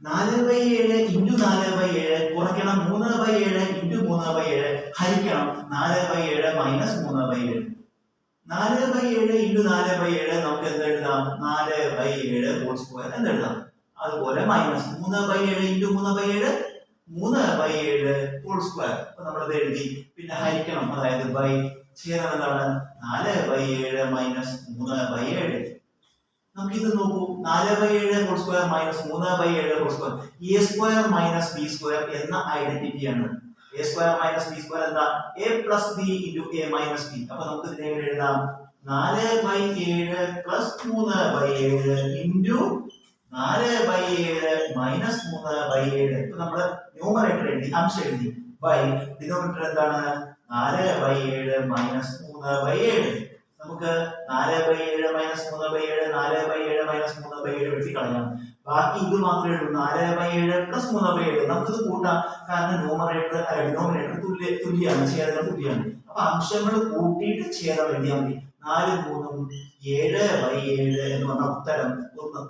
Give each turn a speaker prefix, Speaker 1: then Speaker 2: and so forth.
Speaker 1: 4/7 into 4/7 കുറയ്ക്കണം 3/7 into 3/7 ഹരിക്കണം 4/7 minus 3/7. 4/7 into 4/7 നമുക്ക് എന്ത് എഴുതാം? 4/7 ഹോൾ സ്ക്വയർ എന്ന് എഴുതാം. അതുപോലെ മൈനസ് 3/7 ഇൻറ്റു 3/7 3/7 ഹോൾ സ്ക്വയർ. അപ്പൊ നമ്മളത് എഴുതി. പിന്നെ ഹരിക്കണം, അതായത് ബൈ ചേരണം എന്താണ്? 4/7 മൈനസ് 3/7. നമുക്ക് ഇത് നോക്കൂ. 4/7 whole square minus 3/7 whole square a square minus b square എന്ന ഐഡന്റിറ്റിയാണ്. A square minus b square എന്താ? A plus b into a minus b. അപ്പൊ നമുക്ക് ഇതിനെ എങ്ങനെ എഴുതാം? 4/7 പ്ലസ് 3/7 ഇൻറ്റു 4/7 മൈനസ് 3/7. ഇപ്പൊ നമ്മള് ന്യൂമറേറ്റർ എഴുതി, അംശം എഴുതി. ബൈ ഡിനോമിനേറ്റർ എന്താണ്? 4/7 മൈനസ് 3/7. നമുക്ക് 4/7 മൈനസ് 3/7 4/7 മൈനസ് 3/7 വെട്ടി കളയാം. ബാക്കി ഇത് മാത്രമേ ഉള്ളൂ. 4/7 പ്ലസ് 3/7. നമുക്കിത് കൂട്ടാം, കാരണം ന്യൂമറേറ്റർ ഡിനോമിനേറ്റർ തുല്യമാണ്, ഛേദങ്ങൾ തുല്യമാണ്. അപ്പൊ അംശങ്ങൾ കൂട്ടിയിട്ട് ഛേദം എഴുതിയാൽ മതി. 4 3 7/7 എന്ന് പറഞ്ഞ ഉത്തരം 1.